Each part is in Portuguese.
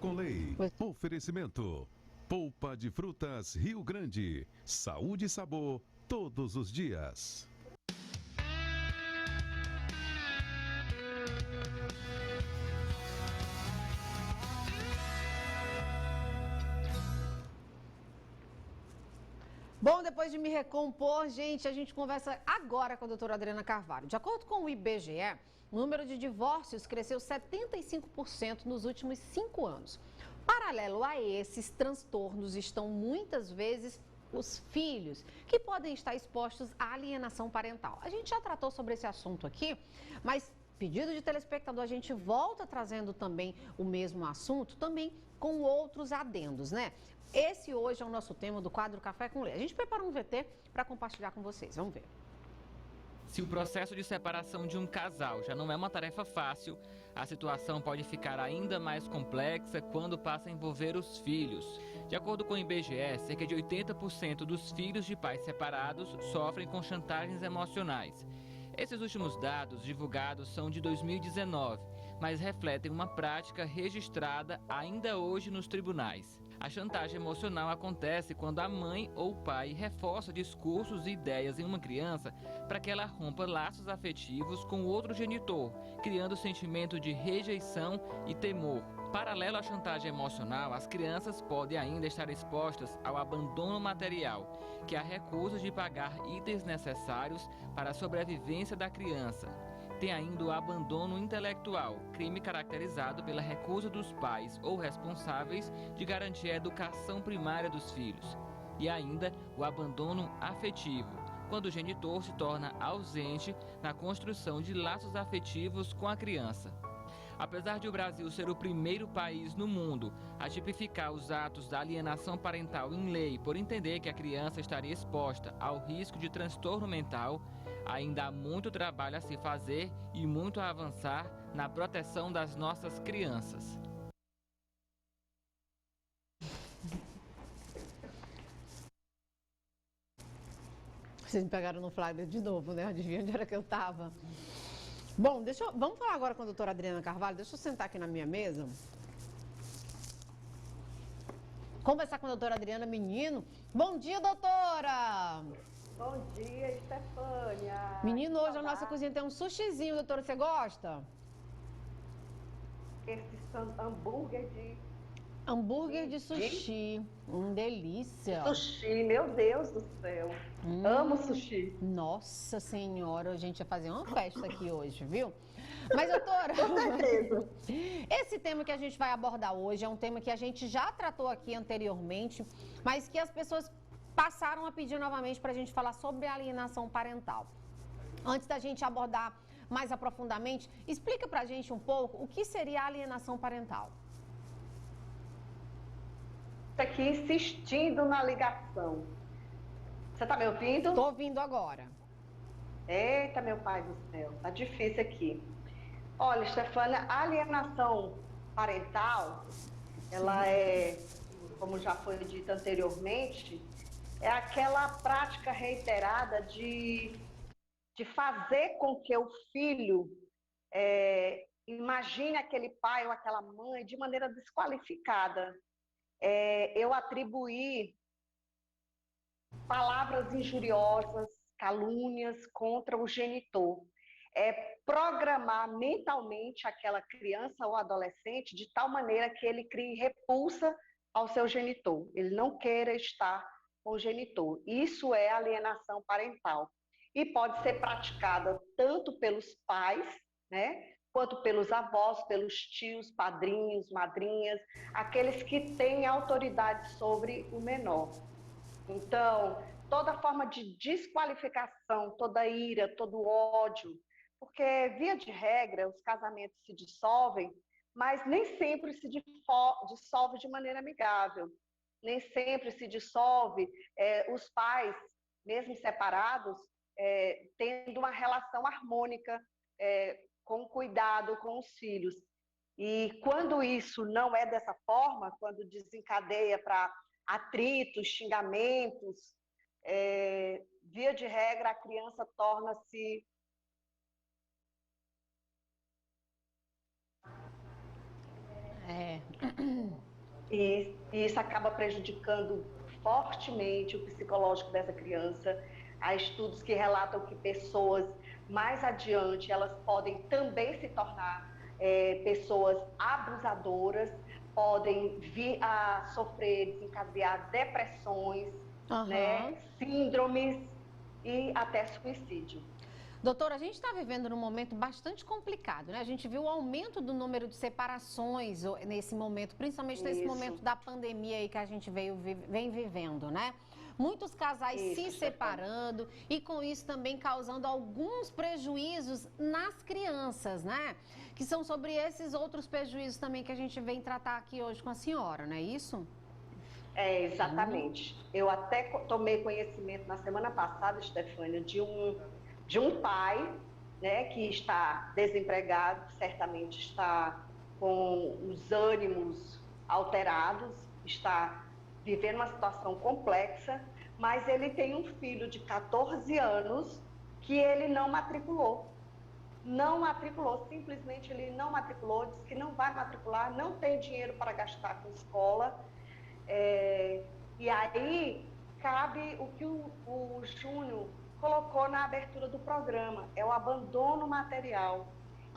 com Lei. Oferecimento. Polpa de frutas Rio Grande. Saúde e sabor todos os dias. Bom, depois de me recompor, gente, a gente conversa agora com a doutora Adriana Carvalho. De acordo com o IBGE, o número de divórcios cresceu 75% nos últimos 5 anos. Paralelo a esses transtornos estão muitas vezes os filhos, que podem estar expostos à alienação parental. A gente já tratou sobre esse assunto aqui, mas pedido de telespectador, a gente volta trazendo também o mesmo assunto, também com outros adendos, né? Esse hoje é o nosso tema do quadro Café com Lei. A gente preparou um VT para compartilhar com vocês. Vamos ver. Se o processo de separação de um casal já não é uma tarefa fácil, a situação pode ficar ainda mais complexa quando passa a envolver os filhos. De acordo com o IBGE, cerca de 80% dos filhos de pais separados sofrem com chantagens emocionais. Esses últimos dados divulgados são de 2019, mas refletem uma prática registrada ainda hoje nos tribunais. A chantagem emocional acontece quando a mãe ou o pai reforça discursos e ideias em uma criança para que ela rompa laços afetivos com o outro genitor, criando sentimento de rejeição e temor. Paralelo à chantagem emocional, as crianças podem ainda estar expostas ao abandono material, que é a recusa de pagar itens necessários para a sobrevivência da criança. Tem ainda o abandono intelectual, crime caracterizado pela recusa dos pais ou responsáveis de garantir a educação primária dos filhos. E ainda o abandono afetivo, quando o genitor se torna ausente na construção de laços afetivos com a criança. Apesar de o Brasil ser o primeiro país no mundo a tipificar os atos da alienação parental em lei por entender que a criança estaria exposta ao risco de transtorno mental, ainda há muito trabalho a se fazer e muito a avançar na proteção das nossas crianças. Vocês me pegaram no flyer de novo, né? Adivinha onde era que eu estava? Bom, vamos falar agora com a doutora Adriana Carvalho. Deixa eu sentar aqui na minha mesa. Conversar com a doutora Adriana Menino. Bom dia, doutora! Bom dia, Estefânia. Menino, hoje a nossa cozinha tem um sushizinho, doutora. Você gosta? Esse hambúrguer de... Hambúrguer de sushi. Delícia. Sushi, meu Deus do céu. Amo sushi. Nossa Senhora, a gente ia fazer uma festa aqui hoje, viu? Mas, doutora, com certeza. Esse tema que a gente vai abordar hoje é um tema que a gente já tratou aqui anteriormente, mas que as pessoas passaram a pedir novamente para a gente falar sobre alienação parental. Antes da gente abordar mais aprofundadamente, explica para a gente um pouco o que seria a alienação parental. Aqui insistindo na ligação. Você está me ouvindo? Estou ouvindo agora. Eita, meu pai do céu, tá difícil aqui. Olha, Estefânia, a alienação parental, ela é, como já foi dito anteriormente, é aquela prática reiterada de fazer com que o filho imagine aquele pai ou aquela mãe de maneira desqualificada. Eu atribuir palavras injuriosas, calúnias contra o genitor. Programar mentalmente aquela criança ou adolescente de tal maneira que ele crie repulsa ao seu genitor. Ele não queira estar com o genitor. Isso é alienação parental. E pode ser praticada tanto pelos pais, né, quanto pelos avós, pelos tios, padrinhos, madrinhas, aqueles que têm autoridade sobre o menor. Então, toda forma de desqualificação, toda ira, todo ódio, porque, via de regra, os casamentos se dissolvem, mas nem sempre se dissolve de maneira amigável. Nem sempre se dissolve os pais, mesmo separados, tendo uma relação harmônica, com cuidado com os filhos. E quando isso não é dessa forma, quando desencadeia para atritos, xingamentos, via de regra, a criança torna-se... E isso acaba prejudicando fortemente o psicológico dessa criança. Há estudos que relatam que pessoas mais adiante, elas podem também se tornar pessoas abusadoras, podem vir a sofrer, desencadear depressões, né, síndromes e até suicídio. Doutora, a gente está vivendo num momento bastante complicado, né? A gente viu o aumento do número de separações nesse momento, principalmente nesse momento da pandemia aí que a gente vem vivendo, né? Muitos casais se separando e com isso também causando alguns prejuízos nas crianças, né? Que são sobre esses outros prejuízos também que a gente vem tratar aqui hoje com a senhora, não é isso? Exatamente. Eu até tomei conhecimento na semana passada, Stefânia, de um pai, né, que está desempregado, certamente está com os ânimos alterados, está vivendo uma situação complexa, mas ele tem um filho de 14 anos que ele não matriculou. Não matriculou, simplesmente ele não matriculou, disse que não vai matricular, não tem dinheiro para gastar com escola. E aí cabe o que o Júnior colocou na abertura do programa, é o abandono material.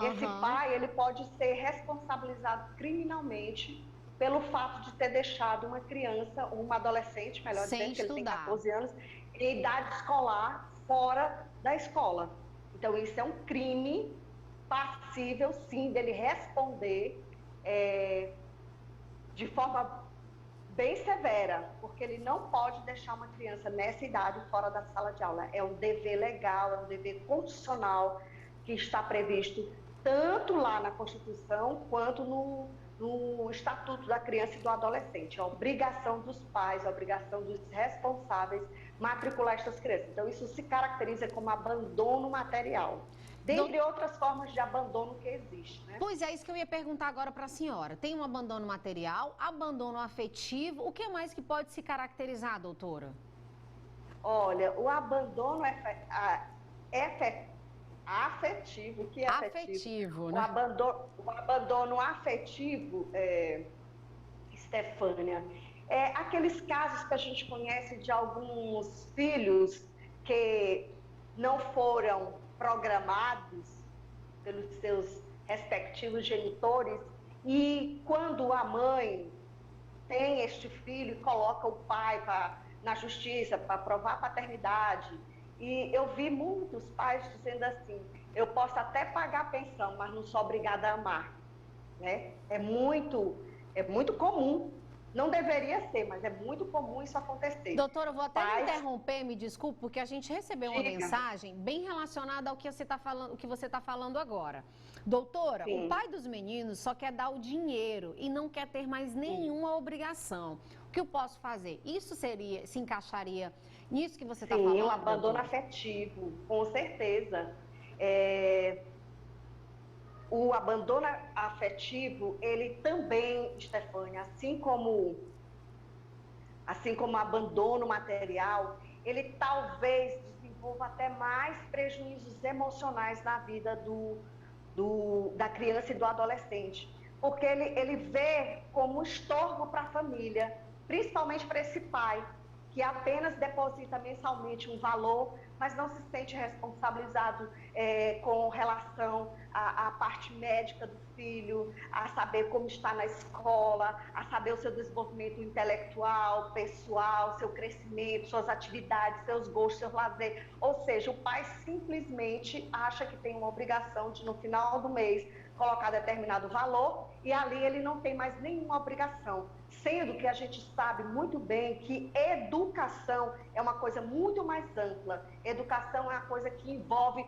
Esse pai, ele pode ser responsabilizado criminalmente pelo fato de ter deixado uma criança, uma adolescente, melhor dizendo, que ele tem 14 anos, em idade escolar, fora da escola. Então, isso é um crime passível, sim, dele responder de forma bem severa, porque ele não pode deixar uma criança nessa idade fora da sala de aula. É um dever legal, é um dever constitucional que está previsto tanto lá na Constituição quanto no Estatuto da Criança e do Adolescente. É a obrigação dos pais, a obrigação dos responsáveis matricular essas crianças. Então, isso se caracteriza como abandono material. Dentre outras formas de abandono que existe, né? Pois é, isso que eu ia perguntar agora para a senhora. Tem um abandono material, abandono afetivo, o que mais que pode se caracterizar, doutora? Olha, o abandono afetivo, o que é afetivo? Né? O abandono afetivo, Stefânia, é aqueles casos que a gente conhece de alguns filhos que não foram programados pelos seus respectivos genitores e quando a mãe tem este filho e coloca o pai na justiça para provar a paternidade, e eu vi muitos pais dizendo assim, eu posso até pagar a pensão, mas não sou obrigada a amar, né? É muito comum. Não deveria ser, mas é muito comum isso acontecer. Doutora, eu vou até interromper, me desculpe, porque a gente recebeu uma mensagem bem relacionada ao que você está falando agora. Doutora, o pai dos meninos só quer dar o dinheiro e não quer ter mais nenhuma obrigação. O que eu posso fazer? Isso se encaixaria nisso que você está falando? Sim, o abandono afetivo, com certeza. O abandono afetivo, ele também, Stefânia, assim como o abandono material, ele talvez desenvolva até mais prejuízos emocionais na vida da criança e do adolescente, porque ele vê como um estorvo para a família, principalmente para esse pai, que apenas deposita mensalmente um valor, mas não se sente responsabilizado com relação à parte médica do filho, a saber como está na escola, a saber o seu desenvolvimento intelectual, pessoal, seu crescimento, suas atividades, seus gostos, seu lazer. Ou seja, o pai simplesmente acha que tem uma obrigação de, no final do mês, colocar determinado valor e ali ele não tem mais nenhuma obrigação. Sendo que a gente sabe muito bem que educação é uma coisa muito mais ampla. Educação é uma coisa que envolve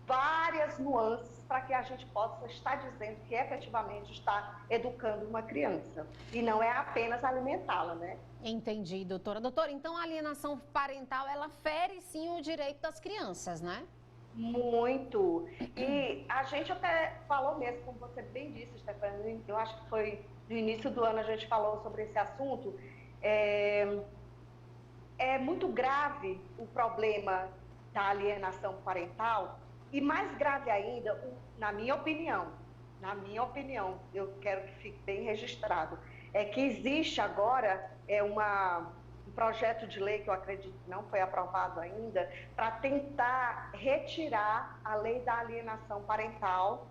várias nuances para que a gente possa estar dizendo que efetivamente está educando uma criança. E não é apenas alimentá-la, né? Entendi, doutora. Doutora, então a alienação parental, ela fere sim o direito das crianças, né? Muito. E a gente até falou mesmo, como você bem disse, Stefania, eu acho que foi no início do ano a gente falou sobre esse assunto. É muito grave o problema da alienação parental e mais grave ainda, na minha opinião, eu quero que fique bem registrado, é que existe agora um projeto de lei que eu acredito que não foi aprovado ainda, para tentar retirar a lei da alienação parental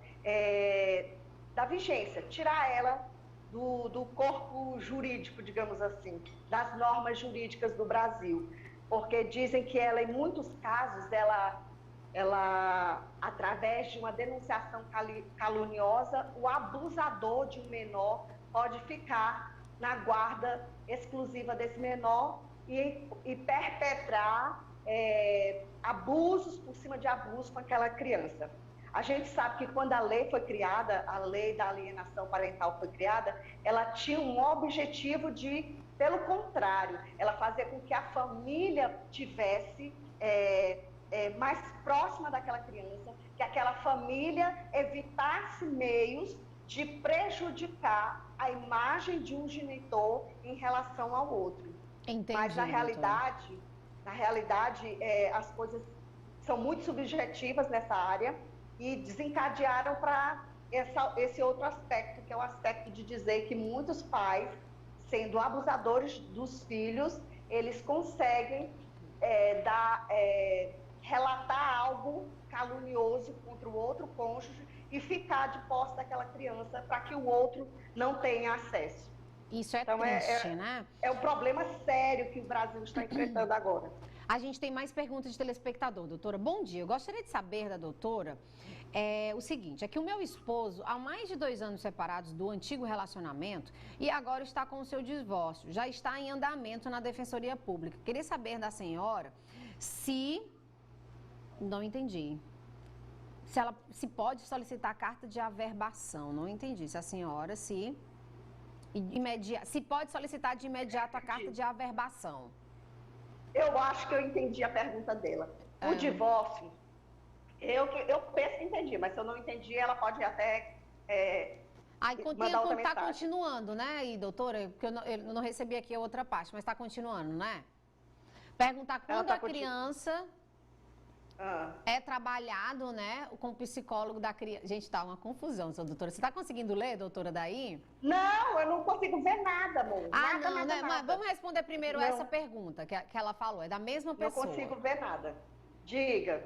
da vigência, tirar ela do corpo jurídico, digamos assim, das normas jurídicas do Brasil, porque dizem que ela, em muitos casos, ela, através de uma denunciação caluniosa, o abusador de um menor pode ficar na guarda exclusiva desse menor e perpetrar abusos por cima de abusos com aquela criança. A gente sabe que quando a lei foi criada, a lei da alienação parental foi criada, ela tinha um objetivo de, pelo contrário, ela fazia com que a família tivesse mais próxima daquela criança, que aquela família evitasse meios de prejudicar a imagem de um genitor em relação ao outro. Entendi, mas na realidade, as coisas são muito subjetivas nessa área e desencadearam para esse outro aspecto, que é o aspecto de dizer que muitos pais, sendo abusadores dos filhos, eles conseguem relatar algo calunioso contra o outro cônjuge e ficar de posse daquela criança para que o outro não tenha acesso. Isso é então, triste, né? É um problema sério que o Brasil está enfrentando agora. A gente tem mais perguntas de telespectador. Doutora, bom dia. Eu gostaria de saber da doutora o seguinte, é que o meu esposo, há mais de 2 anos separados do antigo relacionamento e agora está com o seu divórcio, já está em andamento na Defensoria Pública. Queria saber da senhora se... Não entendi. Se pode solicitar carta de averbação. Não entendi. Se a senhora se pode solicitar de imediato a carta de averbação. Eu acho que eu entendi a pergunta dela. O divórcio, eu penso que entendi, mas se eu não entendi, ela pode até mandar outra mensagem. Está continuando, né, aí, doutora? Porque eu não recebi aqui a outra parte, mas está continuando, né? Perguntar quando a criança... É trabalhado, né, com o psicólogo da criança. Gente, tá uma confusão, sua doutora. Você está conseguindo ler, doutora, daí? Não, eu não consigo ver nada, amor. Nada. Mas vamos responder primeiro essa pergunta que ela falou. É da mesma pessoa. Não consigo ver nada. Diga.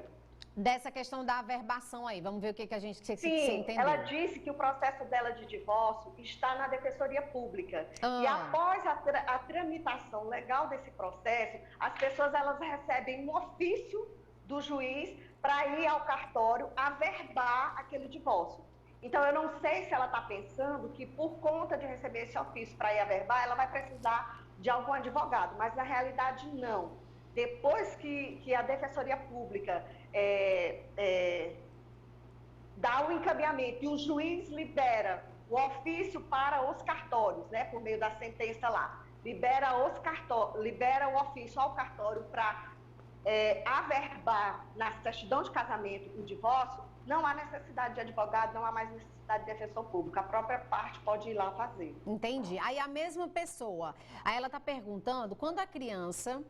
Dessa questão da averbação aí. Vamos ver o que a gente você entendeu. Ela disse que o processo dela de divórcio está na Defensoria Pública. E após a tramitação legal desse processo, as pessoas elas recebem um ofício do juiz para ir ao cartório averbar aquele divórcio. Então, eu não sei se ela está pensando que, por conta de receber esse ofício para ir averbar, ela vai precisar de algum advogado, mas na realidade não. Depois que a Defensoria Pública dá o encaminhamento e o juiz libera o ofício para os cartórios, né, por meio da sentença lá, libera o ofício ao cartório para averbar na certidão de casamento o divórcio, não há necessidade de advogado, não há mais necessidade de defensor público. A própria parte pode ir lá fazer. Entendi. Aí a mesma pessoa, aí ela está perguntando, quando a criança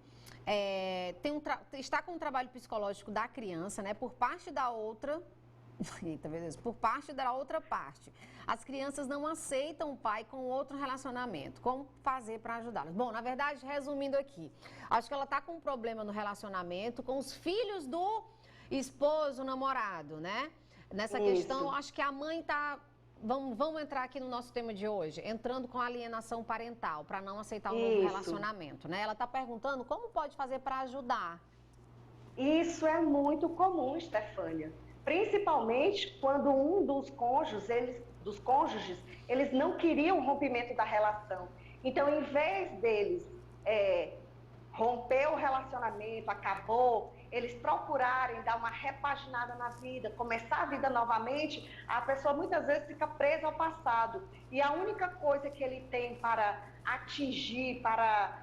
está com um trabalho psicológico da criança, né, por parte da outra... Eita, beleza. Por parte da outra parte. As crianças não aceitam o pai com outro relacionamento. Como fazer para ajudá-las? Bom, na verdade, resumindo aqui, acho que ela está com um problema no relacionamento com os filhos do esposo, namorado, né? Nessa questão, acho que a mãe está... Vamos entrar aqui no nosso tema de hoje, entrando com alienação parental, para não aceitar o novo relacionamento, né? Ela está perguntando como pode fazer para ajudar. Isso é muito comum, Stefânia. Principalmente quando um dos cônjuges, eles não queriam o rompimento da relação. Então, em vez deles romper o relacionamento, acabou, eles procurarem dar uma repaginada na vida, começar a vida novamente, a pessoa muitas vezes fica presa ao passado. E a única coisa que ele tem para atingir, para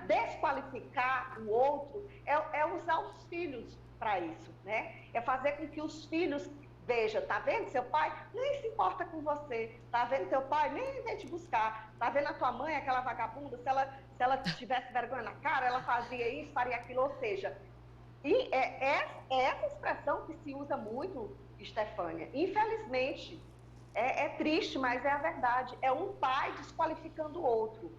desqualificar o outro, é usar os filhos para isso, né? É fazer com que os filhos vejam, tá vendo seu pai? Nem se importa com você, tá vendo teu pai? Nem vem te buscar, tá vendo a tua mãe, aquela vagabunda? Se ela tivesse vergonha na cara, ela fazia isso, faria aquilo, ou seja, e é essa expressão que se usa muito, Stefânia. Infelizmente, É triste, mas é a verdade. É um pai desqualificando o outro.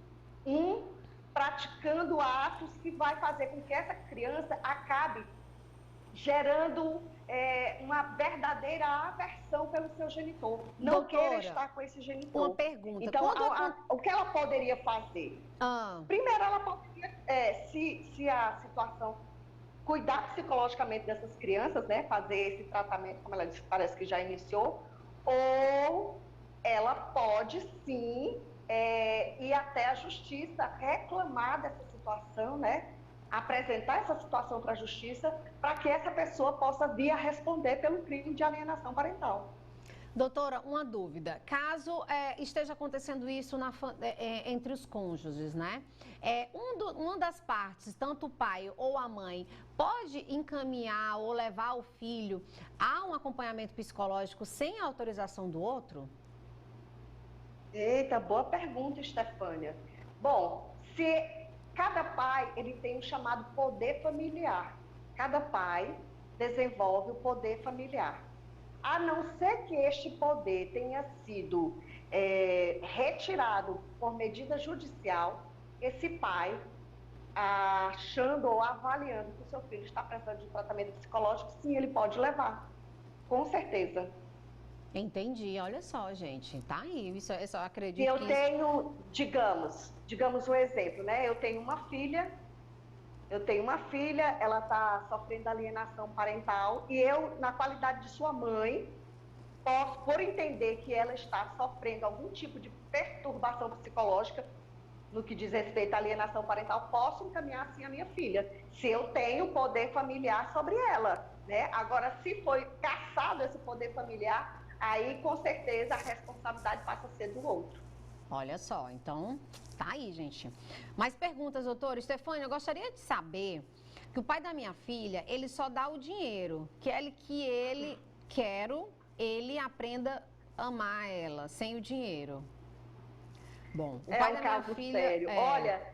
Um praticando atos que vai fazer com que essa criança acabe gerando uma verdadeira aversão pelo seu genitor. Não queira estar com esse genitor. Uma pergunta. Então, o que ela poderia fazer? Primeiro, ela poderia, se a situação, cuidar psicologicamente dessas crianças, né? Fazer esse tratamento, como ela disse, parece que já iniciou, ou ela pode sim ir até a justiça, reclamar dessa situação, né? Apresentar essa situação para a justiça, para que essa pessoa possa vir a responder pelo crime de alienação parental. Doutora, uma dúvida. Caso esteja acontecendo isso entre os cônjuges, né? Uma das partes, tanto o pai ou a mãe, pode encaminhar ou levar o filho a um acompanhamento psicológico sem a autorização do outro? Eita, boa pergunta, Estefânia. Bom, cada pai ele tem um chamado poder familiar. Cada pai desenvolve o poder familiar. A não ser que este poder tenha sido retirado por medida judicial, esse pai, achando ou avaliando que o seu filho está precisando de tratamento psicológico, sim, ele pode levar, com certeza. Entendi, olha só, gente, tá aí, isso eu só acredito que eu tenho, digamos um exemplo, né? Eu tenho uma filha, ela está sofrendo alienação parental e eu, na qualidade de sua mãe, posso, por entender que ela está sofrendo algum tipo de perturbação psicológica no que diz respeito à alienação parental, posso encaminhar assim a minha filha, se eu tenho poder familiar sobre ela, né? Agora, se foi cassado esse poder familiar, aí, com certeza, a responsabilidade passa a ser do outro. Olha só, então, tá aí, gente. Mais perguntas, doutora. Estefânia, eu gostaria de saber que o pai da minha filha, ele só dá o dinheiro, ele aprenda a amar ela, sem o dinheiro. Bom, o pai da minha filha... sério. Olha,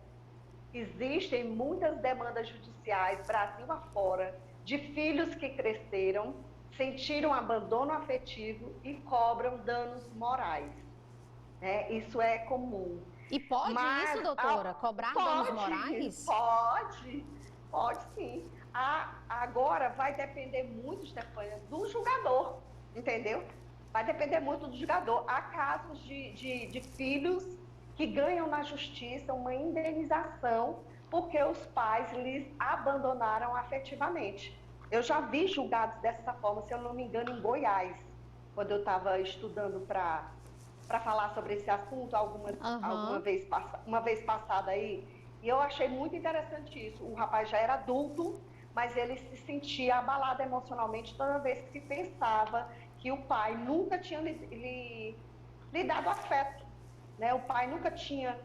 existem muitas demandas judiciais, Brasil afora, de filhos que cresceram, sentiram abandono afetivo e cobram danos morais. Isso é comum. E pode isso, doutora? Cobrar danos morais? Pode sim. Agora vai depender muito, Stefânia, do julgador, entendeu? Vai depender muito do julgador. Há casos de filhos que ganham na justiça uma indenização porque os pais lhes abandonaram afetivamente. Eu já vi julgados dessa forma, se eu não me engano, em Goiás, quando eu estava estudando para falar sobre esse assunto uma vez passada aí, e eu achei muito interessante isso. O rapaz já era adulto, mas ele se sentia abalado emocionalmente toda vez que pensava que o pai nunca tinha lhe dado afeto, né? O pai nunca tinha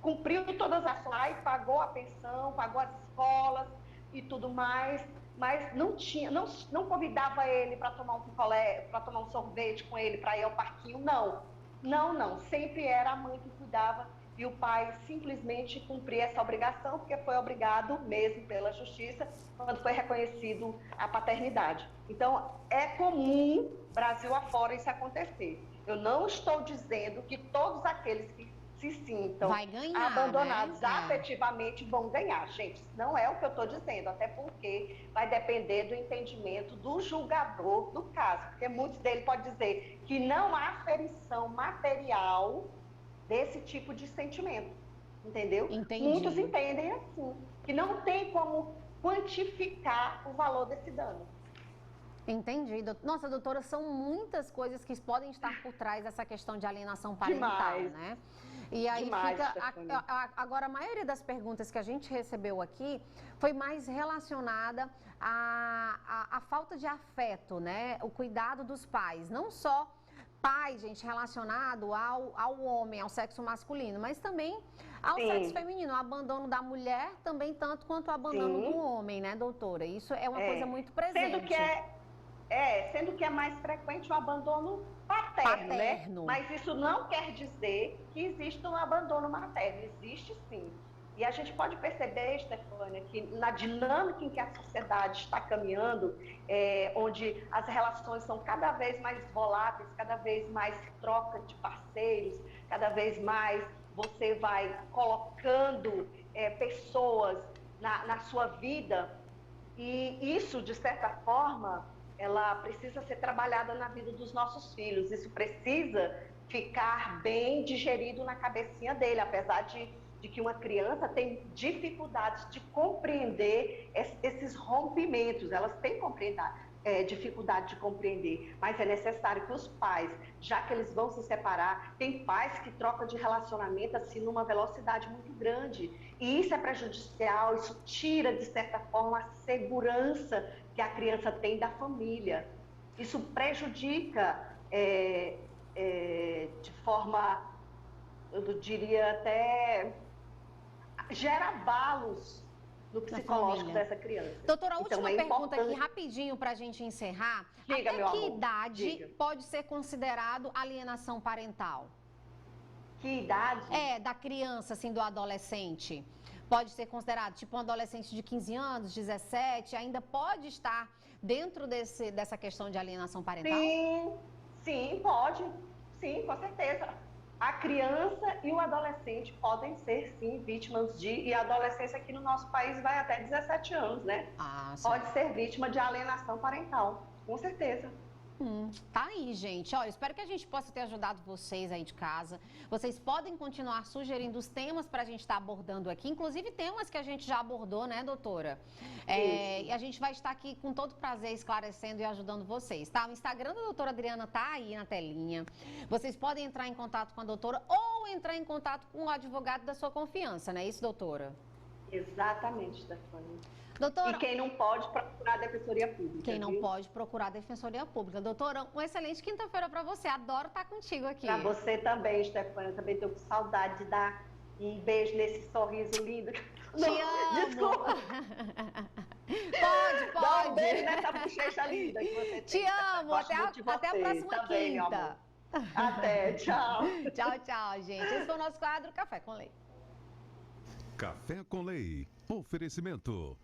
cumprido todas as ações, pagou a pensão, pagou as escolas e tudo mais, mas não convidava ele para tomar um picolé, para tomar um sorvete com ele, para ir ao parquinho, não, sempre era a mãe que cuidava e o pai simplesmente cumpria essa obrigação, porque foi obrigado mesmo pela justiça, quando foi reconhecido a paternidade. Então, é comum, Brasil afora, isso acontecer. Eu não estou dizendo que todos aqueles que se sintam abandonados, né, afetivamente vão ganhar. Gente, não é o que eu estou dizendo, até porque vai depender do entendimento do julgador do caso, porque muitos deles podem dizer que não há aferição material desse tipo de sentimento, entendeu? Entendi. Muitos entendem assim, que não tem como quantificar o valor desse dano. Entendi. Nossa, doutora, são muitas coisas que podem estar por trás dessa questão de alienação parental, né? E aí agora, a maioria das perguntas que a gente recebeu aqui foi mais relacionada à falta de afeto, né? O cuidado dos pais. Não só pai, gente, relacionado ao homem, ao sexo masculino, mas também ao sexo feminino. O abandono da mulher também tanto quanto o abandono do homem, né, doutora? Isso é uma coisa muito presente. Sendo que é mais frequente o abandono paterno, né? Mas isso não quer dizer que existe um abandono materno. Existe sim. E a gente pode perceber, Stefânia, que na dinâmica em que a sociedade está caminhando, onde as relações são cada vez mais voláteis, cada vez mais troca de parceiros, cada vez mais você vai colocando pessoas na sua vida, e isso, de certa forma, ela precisa ser trabalhada na vida dos nossos filhos. Isso precisa ficar bem digerido na cabecinha dele, apesar de que uma criança tem dificuldades de compreender esses rompimentos, elas têm dificuldade de compreender, mas é necessário que os pais, já que eles vão se separar, tem pais que trocam de relacionamento assim numa velocidade muito grande, e isso é prejudicial, isso tira de certa forma a segurança que a criança tem da família, isso prejudica de forma, eu diria até, gera abalos no psicológico dessa criança. Doutora, a última pergunta aqui, rapidinho, para a gente encerrar. Diga, até meu que amor. idade Diga. pode ser considerado alienação parental? Que idade? Da criança, assim, do adolescente. Pode ser considerado, tipo, um adolescente de 15 anos, 17, ainda pode estar dentro dessa questão de alienação parental? Sim, pode. Sim, com certeza. A criança e o adolescente podem ser, sim, vítimas e a adolescência aqui no nosso país vai até 17 anos, né? Pode ser vítima de alienação parental, com certeza. Tá aí, gente. Olha, espero que a gente possa ter ajudado vocês aí de casa. Vocês podem continuar sugerindo os temas para a gente estar abordando aqui, inclusive temas que a gente já abordou, né, doutora? E a gente vai estar aqui com todo prazer esclarecendo e ajudando vocês, tá? O Instagram da doutora Adriana tá aí na telinha. Vocês podem entrar em contato com a doutora ou entrar em contato com o advogado da sua confiança, não é isso, doutora? Exatamente, Stefânia. Doutora, e quem não pode procurar a Defensoria Pública. Quem não pode procurar a Defensoria Pública. Doutora, uma excelente quinta-feira para você. Adoro estar contigo aqui. Para você também, Stefânia. Também estou com saudade de dar um beijo nesse sorriso lindo. Te amo. Desculpa. Pode. Dá um beijo nessa bochecha linda que você tem. Te amo. Até a próxima também, quinta. Até. Tchau. Tchau, gente. Esse foi o nosso quadro Café com Lei. Café com Lei. Oferecimento.